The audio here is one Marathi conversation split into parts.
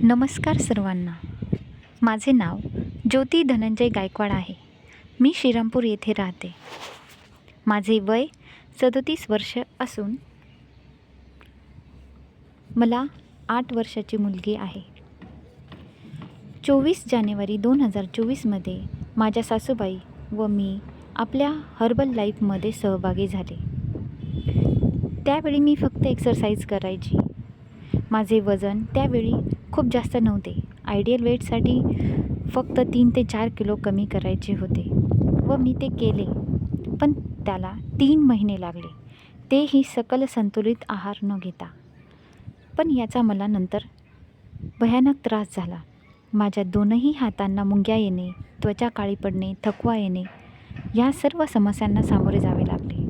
नमस्कार सर्वांना. माझे नाव ज्योती धनंजय गायकवाड आहे. मी श्रीरामपूर येथे राहते. माझे वय 37 वर्ष असून मला 8 वर्षाची मुलगी आहे. 24 जानेवारी 2024मध्ये माझ्या सासूबाई व मी आपल्या हर्बल लाईफमध्ये सहभागी झाले. त्यावेळी मी फक्त एक्सरसाइज करायची. माझे वजन त्यावेळी खूप जास्त नव्हते. आयडियल वेटसाठी फक्त 3 ते 4 किलो कमी करायचे होते व मी ते केले. पण त्याला 3 महिने लागले, तेही सकल संतुलित आहार न घेता. पण याचा मला नंतर भयानक त्रास झाला. माझ्या दोनही हातांना मुंग्या येणे, त्वचा काळी पडणे, थकवा येणे या सर्व समस्यांना सामोरे जावे लागले.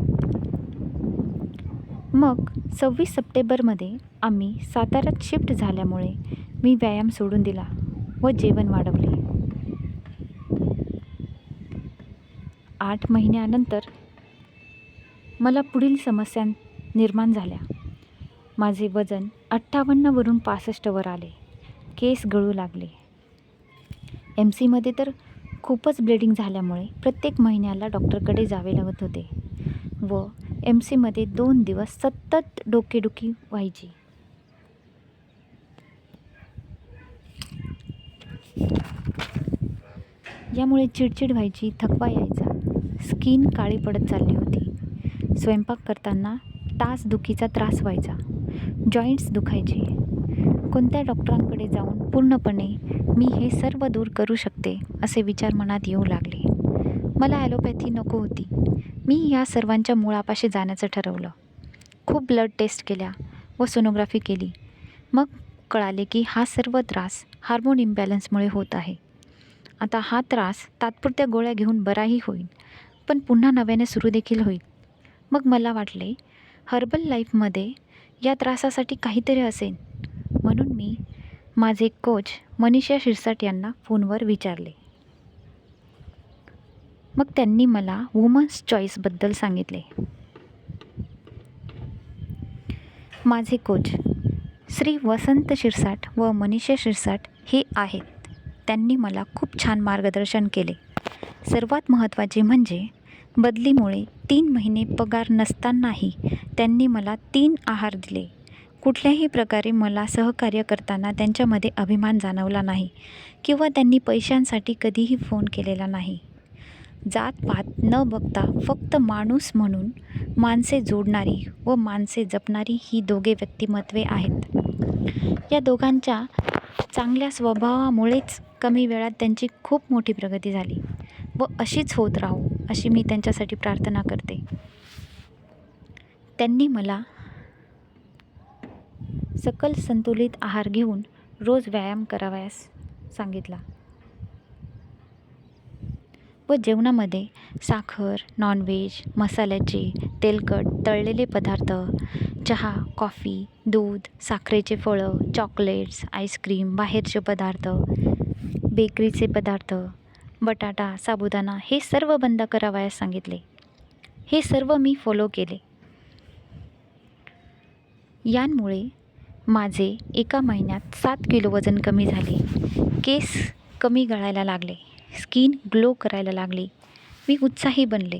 मग 26 सप्टेंबरमध्ये आम्ही साताऱ्यात शिफ्ट झाल्यामुळे मी व्यायाम सोडून दिला व जेवण वाढवले. 8 महिन्यानंतर मला पुढील समस्या निर्माण झाल्या. माझे वजन 58 वरून 65 वर आले. केस गळू लागले. MCमध्ये तर खूपच ब्लिडिंग झाल्यामुळे प्रत्येक महिन्याला डॉक्टरकडे जावे लागत होते व MCमध्ये 2 दिवस सतत डोकेदुखी व्हायची. यामुळे चिडचिड व्हायची, थकवा यायचा, स्किन काळी पडत चालली होती. स्वयंपाक करताना टाचदुखीचा त्रास व्हायचा, जॉईंट्स दुखायचे. कोणत्या डॉक्टरांकडे जाऊन पूर्णपणे मी हे सर्व दूर करू शकते असे विचार मनात येऊ लागले. मला ॲलोपॅथी नको होती. मी या सर्वांच्या मुळापाशी जाण्याचं ठरवलं. खूप ब्लड टेस्ट केल्या व सोनोग्राफी केली. मग कळाले की हा सर्व त्रास हार्मोन इम्बॅलन्समुळे होत आहे. आता हा त्रास तात्पुरत्या गोळ्या घेऊन बराही होईल, पण पुन्हा नव्याने सुरू देखील होईल. मग मला वाटले हर्बल लाईफमध्ये या त्रासासाठी काहीतरी असेल. म्हणून मी माझे कोच मनीषा शिरसाट यांना फोनवर विचारले. मग त्यांनी मला वुमन्स चॉईसबद्दल सांगितले. माझे कोच श्री वसंत शिरसाट व मनीषा शिरसाट हे आहेत. त्यांनी मला खूप छान मार्गदर्शन केले. सर्वात महत्त्वाचे म्हणजे बदलीमुळे 3 महिने पगार नसतानाही त्यांनी मला 3 आहार दिले. कुठल्याही प्रकारे मला सहकार्य करताना त्यांच्यामध्ये अभिमान जाणवला नाही किंवा त्यांनी पैशांसाठी कधीही फोन केलेला नाही. जातपात न बघता फक्त माणूस म्हणून माणसे जोडणारी व माणसे जपणारी ही दोघे व्यक्तिमत्त्वे आहेत. या दोघांच्या चांगल्या स्वभावामुळेच कमी वेळात त्यांची खूप मोठी प्रगती झाली व अशीच होत राहो अशी मी त्यांच्यासाठी प्रार्थना करते. त्यांनी मला सकल संतुलित आहार घेऊन रोज व्यायाम करावयास सांगितला व जेवणामध्ये साखर, नॉनव्हेज, मसाल्याचे, तेलकट, तळलेले पदार्थ, चहा, कॉफी, दूध, साखरेचे फळं, चॉकलेट्स, आईस्क्रीम, बाहेरचे पदार्थ, बेकरीचे पदार्थ, बटाटा, साबुदाणा हे सर्व बंद करावयास सांगितले. हे सर्व मी फॉलो केले. यांमुळे माझे एका महिन्यात 7 किलो वजन कमी झाले. केस कमी गळायला लागले. स्किन ग्लो करायला लागली. मी उत्साही बनले.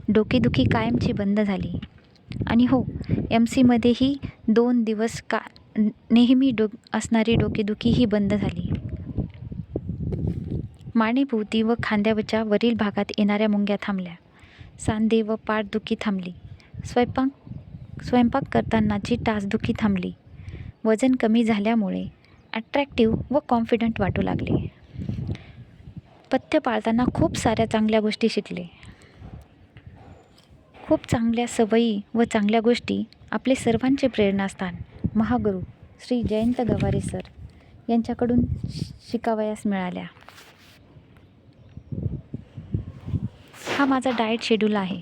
डोकेदुखी कायमची बंद झाली. आणि हो, MCमध्येही 2 दिवस नेहमी असणारी डोकेदुखी ही बंद झाली. मानेभोवती व खांद्यावरच्या वरील भागात येणाऱ्या मुंग्या थांबल्या. सांधे व पाठदुखी थांबली. स्वयंपाक करतानाची टाचदुखी थांबली. वजन कमी झाल्यामुळे अट्रॅक्टिव्ह व कॉन्फिडंट वाटू लागले. पथ्य पाळताना खूप साऱ्या चांगल्या गोष्टी शिकले. खूप चांगल्या सवयी व चांगल्या गोष्टी आपले सर्वांचे प्रेरणास्थान महागुरू श्री जयंत गवारे सर यांच्याकडून शिकावयास मिळाल्या. हा माझा डाएट शेड्यूल आहे.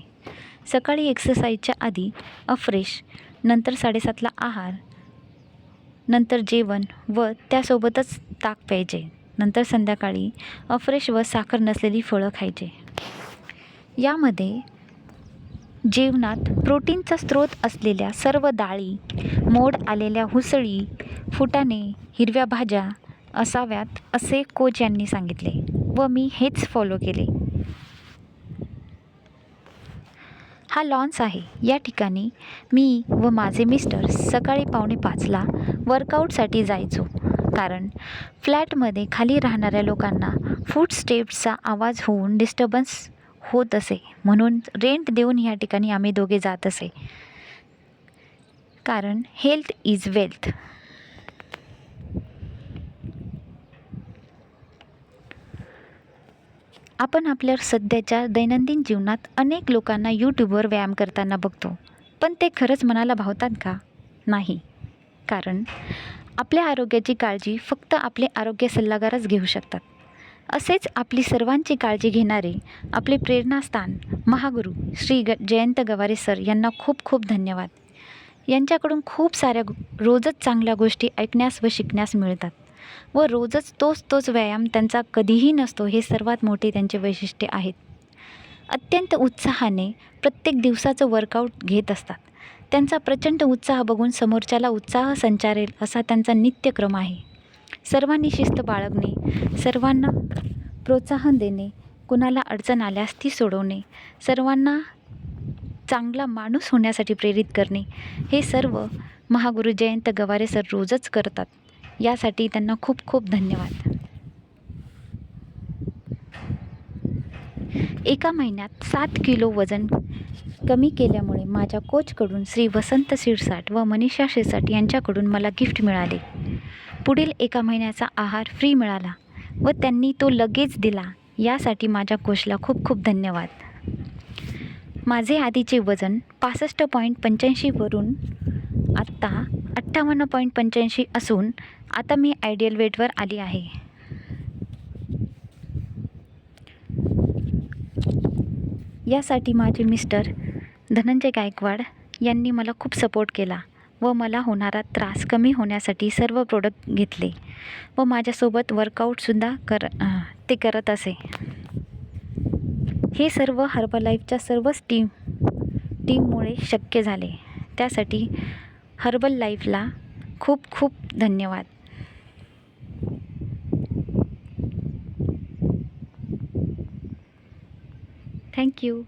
सकाळी एक्सरसाइजच्या आधी अफ्रेश, नंतर 7:30ला आहार, नंतर जेवण व त्यासोबतच ताक प्यायचे. नंतर संध्याकाळी अफ्रेश व साखर नसलेली फळं खायचे. यामध्ये जेवणात प्रोटीनचा स्रोत असलेल्या सर्व डाळी, मोड आलेल्या हुसळी, फुटाणे, हिरव्या भाज्या असाव्यात असे कोच यांनी सांगितले व मी हेच फॉलो केले. हा लॉन्स आहे. या ठिकाणी मी व माझे मिस्टर सकाळी 4:45ला वर्कआउटसाठी जायचो, कारण फ्लॅटमध्ये खाली राहणाऱ्या लोकांना फूटस्टेप्सचा आवाज होऊन डिस्टर्बन्स होत असे, म्हणून रेंट देऊन या ठिकाणी आम्ही दोघे जात असे, कारण हेल्थ इज वेल्थ. आपण आपल्या सध्याच्या दैनंदिन जीवनात अनेक लोकांना यूट्यूबवर व्यायाम करताना बघतो, पण ते खरंच मनाला भावतात का? नाही, कारण आपल्या आरोग्याची काळजी फक्त आपले आरोग्य सल्लागारच घेऊ शकतात. असेच आपली सर्वांची काळजी घेणारे आपले प्रेरणास्थान महागुरू श्री जयंत गवारे सर यांना खूप खूप धन्यवाद. यांच्याकडून खूप साऱ्या रोजच चांगल्या गोष्टी ऐकण्यास व शिकण्यास मिळतात व रोजच तोच व्यायाम त्यांचा कधीही नसतो, हे सर्वात मोठे त्यांचे वैशिष्ट्य आहेत. अत्यंत उत्साहाने प्रत्येक दिवसाचं वर्कआउट घेत असतात. त्यांचा प्रचंड उत्साह बघून समोरच्याला उत्साह संचारेल असा त्यांचा नित्यक्रम आहे. सर्वांनी शिस्त बाळगणे, सर्वांना प्रोत्साहन देणे, कुणाला अडचण आल्यास ती सोडवणे, सर्वांना चांगला माणूस होण्यासाठी प्रेरित करणे, हे सर्व महागुरू जयंत गवारे सर रोजच करतात. यासाठी त्यांना खूप खूप धन्यवाद. एका महिन्यात 7 किलो वजन कमी केल्यामुळे माझ्या कोचकडून श्री वसंत शिरसाट व मनीषा शिरसाट यांच्याकडून मला गिफ्ट मिळाले. पुढील एका महिन्याचा आहार फ्री मिळाला व त्यांनी तो लगेच दिला. यासाठी माझ्या कोचला खूप खूप धन्यवाद. माझे आधीचे वजन 65.85 वरून आत्ता 58.85 असून आता मी आयडियल वेटवर आली आहे. यासाठी माझे मिस्टर धनंजय गायकवाड यांनी मला खूप सपोर्ट केला व मला होणारा त्रास कमी होण्यासाठी सर्व प्रोडक्ट घेतले व माझ्यासोबत वर्कआउटसुद्धा ते करत असे. हे सर्व हर्बलाईफच्या सर्वच टीममुळे शक्य झाले. त्यासाठी हर्बल लाईफला खूप खूप धन्यवाद. थँक्यू.